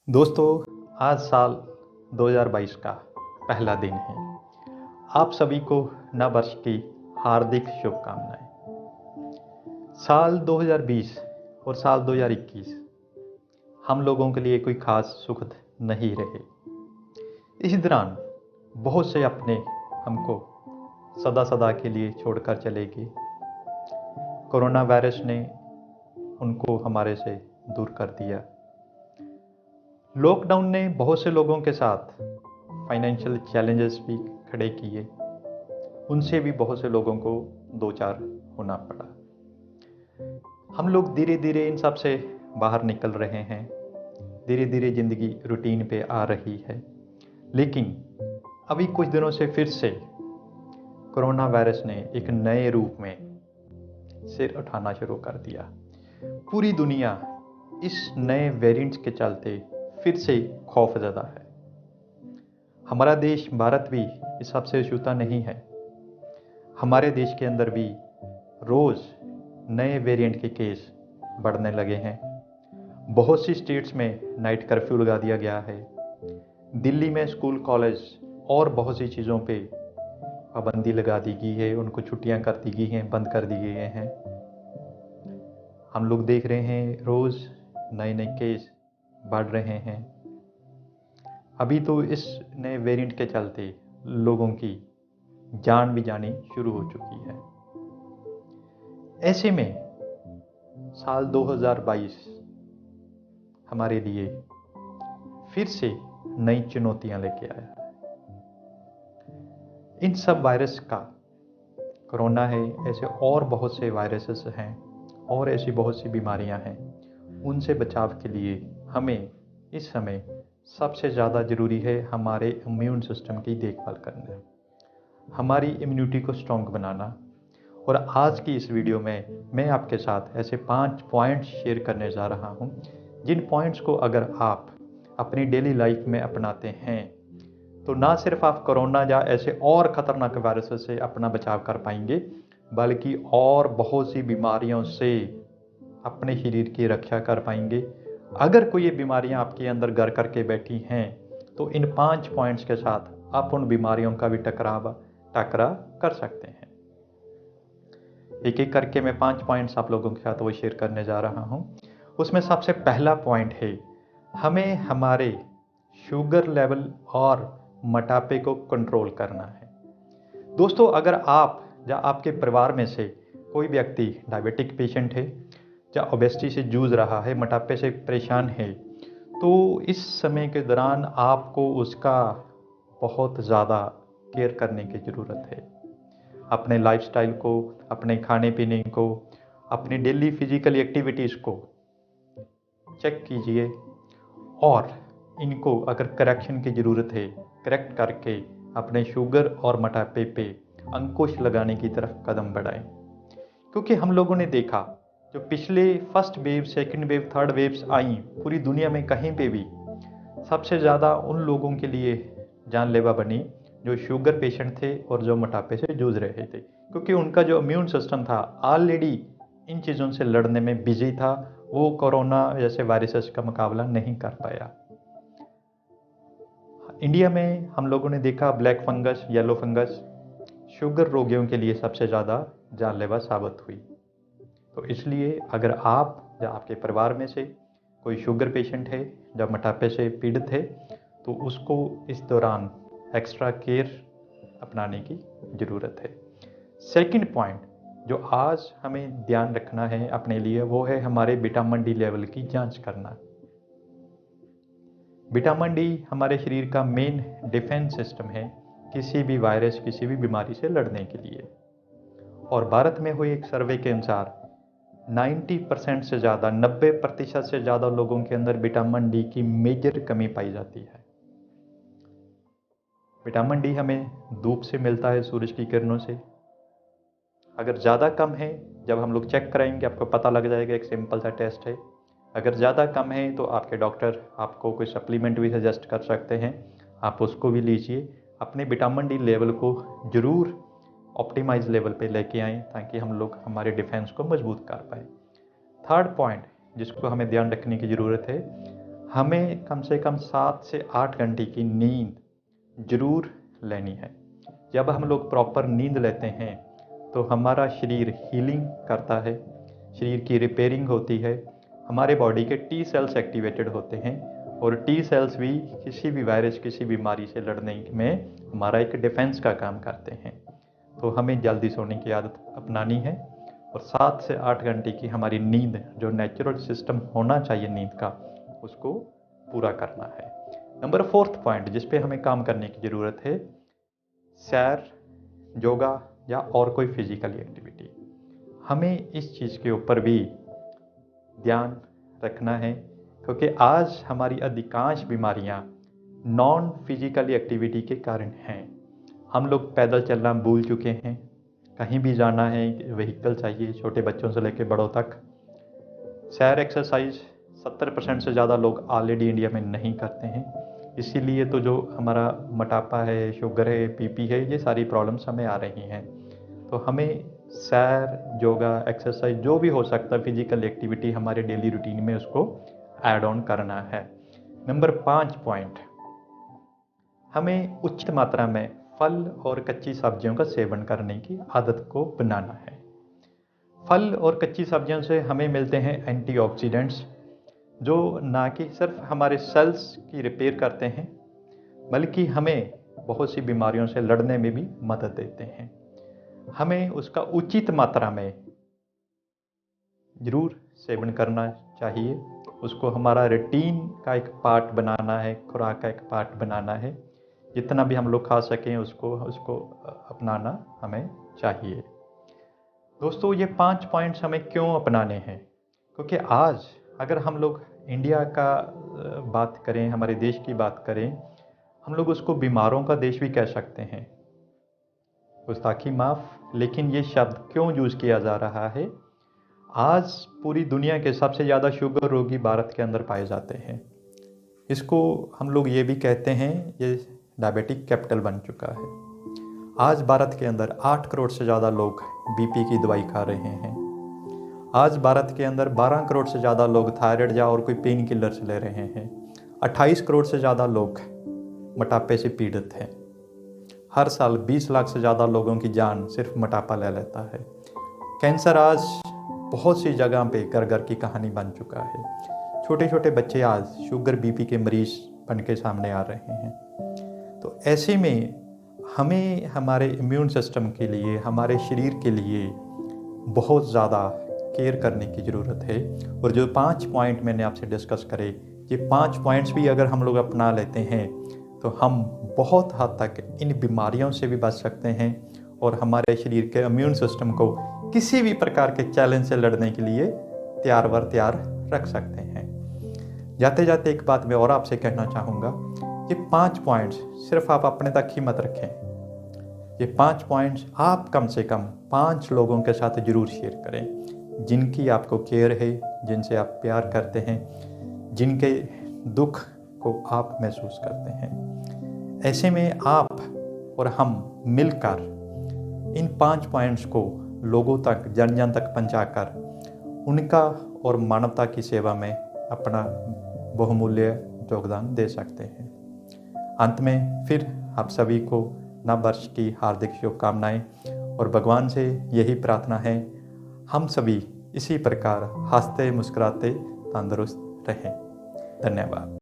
दोस्तों, आज साल 2022 का पहला दिन है। आप सभी को नव वर्ष की हार्दिक शुभकामनाएं। साल 2020 और साल 2021 हम लोगों के लिए कोई खास सुखद नहीं रहे। इस दौरान बहुत से अपने हमको सदा सदा के लिए छोड़कर चले गए। कोरोना वायरस ने उनको हमारे से दूर कर दिया। लॉकडाउन ने बहुत से लोगों के साथ फाइनेंशियल चैलेंजेस भी खड़े किए। उनसे भी बहुत से लोगों को दो चार होना पड़ा। हम लोग धीरे धीरे इन सब से बाहर निकल रहे हैं। धीरे धीरे ज़िंदगी रूटीन पे आ रही है। लेकिन अभी कुछ दिनों से फिर से कोरोना वायरस ने एक नए रूप में सिर उठाना शुरू कर दिया। पूरी दुनिया इस नए वेरिएंट्स के चलते फिर से खौफजदा है। हमारा देश भारत भी इस सबसे छूता नहीं है। हमारे देश के अंदर भी रोज़ नए वेरिएंट के केस बढ़ने लगे हैं। बहुत सी स्टेट्स में नाइट कर्फ्यू लगा दिया गया है। दिल्ली में स्कूल कॉलेज और बहुत सी चीज़ों पे पाबंदी लगा दी गई है। उनको छुट्टियां कर दी गई हैं, बंद कर दिए गए हैं। हम लोग देख रहे हैं रोज़ नए नए केस बढ़ रहे हैं। अभी तो इस नए वेरिएंट के चलते लोगों की जान भी जानी शुरू हो चुकी है। ऐसे में साल 2022 हमारे लिए फिर से नई चुनौतियां लेके आया है। इन सब वायरस का कोरोना है, ऐसे और बहुत से वायरसेस हैं और ऐसी बहुत सी बीमारियां हैं। उनसे बचाव के लिए हमें इस समय सबसे ज़्यादा ज़रूरी है हमारे इम्यून सिस्टम की देखभाल करना, हमारी इम्यूनिटी को स्ट्रॉन्ग बनाना। और आज की इस वीडियो में मैं आपके साथ ऐसे 5 पॉइंट्स शेयर करने जा रहा हूं, जिन पॉइंट्स को अगर आप अपनी डेली लाइफ में अपनाते हैं तो ना सिर्फ आप कोरोना या ऐसे और ख़तरनाक वायरस से अपना बचाव कर पाएंगे, बल्कि और बहुत सी बीमारियों से अपने शरीर की रक्षा कर पाएंगे। अगर कोई ये बीमारियां आपके अंदर घर करके बैठी हैं तो इन 5 पॉइंट्स के साथ आप उन बीमारियों का भी टकरा कर सकते हैं। एक एक करके मैं 5 पॉइंट्स आप लोगों के साथ वो शेयर करने जा रहा हूं। उसमें सबसे पहला पॉइंट है, हमें हमारे शुगर लेवल और मोटापे को कंट्रोल करना है। दोस्तों, अगर आप या आपके परिवार में से कोई व्यक्ति डायबिटिक पेशेंट है या ओबेसिटी से जूझ रहा है, मोटापे से परेशान है, तो इस समय के दौरान आपको उसका बहुत ज़्यादा केयर करने की ज़रूरत है। अपने लाइफस्टाइल को, अपने खाने पीने को, अपनी डेली फिजिकल एक्टिविटीज़ को चेक कीजिए और इनको अगर करेक्शन की ज़रूरत है, करेक्ट करके अपने शुगर और मोटापे पे अंकुश लगाने की तरफ कदम बढ़ाएं। क्योंकि हम लोगों ने देखा जो पिछले first wave, second wave, third waves आई पूरी दुनिया में कहीं पे भी, सबसे ज़्यादा उन लोगों के लिए जानलेवा बनी जो शुगर पेशेंट थे और जो मोटापे से जूझ रहे थे, क्योंकि उनका जो इम्यून सिस्टम था ऑलरेडी इन चीज़ों से लड़ने में बिजी था। वो कोरोना जैसे वायरसेस का मुकाबला नहीं कर पाया। इंडिया में हम लोगों ने देखा black fungus, yellow fungus sugar रोगियों के लिए सबसे ज़्यादा जानलेवा साबित हुई। तो इसलिए अगर आप या आपके परिवार में से कोई शुगर पेशेंट है या मोटापे से पीड़ित है तो उसको इस दौरान एक्स्ट्रा केयर अपनाने की ज़रूरत है। सेकंड पॉइंट जो आज हमें ध्यान रखना है अपने लिए, वो है हमारे विटामिन डी लेवल की जांच करना। विटामिन डी हमारे शरीर का मेन डिफेंस सिस्टम है किसी भी वायरस, किसी भी बीमारी से लड़ने के लिए। और भारत में हुए एक सर्वे के अनुसार 90% से ज़्यादा, 90% से ज़्यादा लोगों के अंदर विटामिन डी की मेजर कमी पाई जाती है। विटामिन डी हमें धूप से मिलता है, सूरज की किरणों से। अगर ज़्यादा कम है, जब हम लोग चेक कराएंगे आपको पता लग जाएगा, एक सिंपल सा टेस्ट है। अगर ज़्यादा कम है तो आपके डॉक्टर आपको कोई सप्लीमेंट भी सजेस्ट कर सकते हैं, आप उसको भी लीजिए। अपने विटामिन डी लेवल को ज़रूर ऑप्टिमाइज लेवल पे लेके आएँ ताकि हम लोग हमारे डिफेंस को मजबूत कर पाएँ। थर्ड पॉइंट जिसको हमें ध्यान रखने की ज़रूरत है, हमें कम से कम 7 से 8 घंटे की नींद ज़रूर लेनी है। जब हम लोग प्रॉपर नींद लेते हैं तो हमारा शरीर हीलिंग करता है, शरीर की रिपेयरिंग होती है, हमारे बॉडी के टी सेल्स एक्टिवेटेड होते हैं और टी सेल्स भी किसी भी वायरस, किसी बीमारी से लड़ने में हमारा एक डिफेंस का काम करते हैं। तो हमें जल्दी सोने की आदत अपनानी है और 7 से 8 घंटे की हमारी नींद, जो नेचुरल सिस्टम होना चाहिए नींद का, उसको पूरा करना है। नंबर 4 पॉइंट जिस पे हमें काम करने की ज़रूरत है, सैर, योगा या और कोई फिजिकल एक्टिविटी। हमें इस चीज़ के ऊपर भी ध्यान रखना है क्योंकि आज हमारी अधिकांश बीमारियां नॉन फिजिकल एक्टिविटी के कारण हैं। हम लोग पैदल चलना भूल चुके हैं, कहीं भी जाना है व्हीकल चाहिए, छोटे बच्चों से लेकर बड़ों तक। सैर एक्सरसाइज 70% से ज़्यादा लोग ऑलरेडी इंडिया में नहीं करते हैं, इसीलिए तो जो हमारा मोटापा है, शुगर है, बीपी है, ये सारी प्रॉब्लम्स हमें आ रही हैं। तो हमें सैर, योगा, एक्सरसाइज जो भी हो सकता है फिजिकल एक्टिविटी हमारे डेली रूटीन में उसको ऐड ऑन करना है। नंबर 5 पॉइंट, हमें उचित मात्रा में फल और कच्ची सब्जियों का सेवन करने की आदत को बनाना है। फल और कच्ची सब्जियों से हमें मिलते हैं एंटीऑक्सीडेंट्स, जो ना कि सिर्फ हमारे सेल्स की रिपेयर करते हैं बल्कि हमें बहुत सी बीमारियों से लड़ने में भी मदद देते हैं। हमें उसका उचित मात्रा में ज़रूर सेवन करना चाहिए, उसको हमारा रूटीन का एक पार्ट बनाना है, खुराक का एक पार्ट बनाना है। जितना भी हम लोग खा सकें उसको अपनाना हमें चाहिए। दोस्तों, ये 5 पॉइंट्स हमें क्यों अपनाने हैं? क्योंकि आज अगर हम लोग इंडिया का बात करें, हमारे देश की बात करें, हम लोग उसको बीमारों का देश भी कह सकते हैं। गुस्ताखी माफ़, लेकिन ये शब्द क्यों यूज़ किया जा रहा है? आज पूरी दुनिया के सबसे ज़्यादा शुगर रोगी भारत के अंदर पाए जाते हैं। इसको हम लोग ये भी कहते हैं, ये डायबिटिक कैपिटल बन चुका है। आज भारत के अंदर 8 करोड़ से ज़्यादा लोग बीपी की दवाई खा रहे हैं। आज भारत के अंदर 12 करोड़ से ज़्यादा लोग थायराइड या और कोई पेन किलर्स ले रहे हैं। 28 करोड़ से ज़्यादा लोग मोटापे से पीड़ित हैं। हर साल 20 लाख से ज़्यादा लोगों की जान सिर्फ मोटापा ले लेता है। कैंसर आज बहुत सी जगह पे घर घर की कहानी बन चुका है। छोटे छोटे बच्चे आज शुगर बीपी के मरीज बन के सामने आ रहे हैं। तो ऐसे में हमें हमारे इम्यून सिस्टम के लिए, हमारे शरीर के लिए बहुत ज़्यादा केयर करने की ज़रूरत है। और जो 5 पॉइंट मैंने आपसे डिस्कस करे, ये 5 पॉइंट्स भी अगर हम लोग अपना लेते हैं तो हम बहुत हद तक इन बीमारियों से भी बच सकते हैं और हमारे शरीर के इम्यून सिस्टम को किसी भी प्रकार के चैलेंज से लड़ने के लिए तैयार रख सकते हैं। जाते जाते एक बात मैं और आपसे कहना चाहूँगा, ये 5 पॉइंट्स सिर्फ आप अपने तक ही मत रखें। ये 5 पॉइंट्स आप कम से कम 5 लोगों के साथ ज़रूर शेयर करें जिनकी आपको केयर है, जिनसे आप प्यार करते हैं, जिनके दुख को आप महसूस करते हैं। ऐसे में आप और हम मिलकर इन 5 पॉइंट्स को लोगों तक, जन जन तक पहुंचाकर उनका और मानवता की सेवा में अपना बहुमूल्य योगदान दे सकते हैं। अंत में फिर आप सभी को नव वर्ष की हार्दिक शुभकामनाएं और भगवान से यही प्रार्थना है, हम सभी इसी प्रकार हंसते मुस्कुराते तंदुरुस्त रहें। धन्यवाद।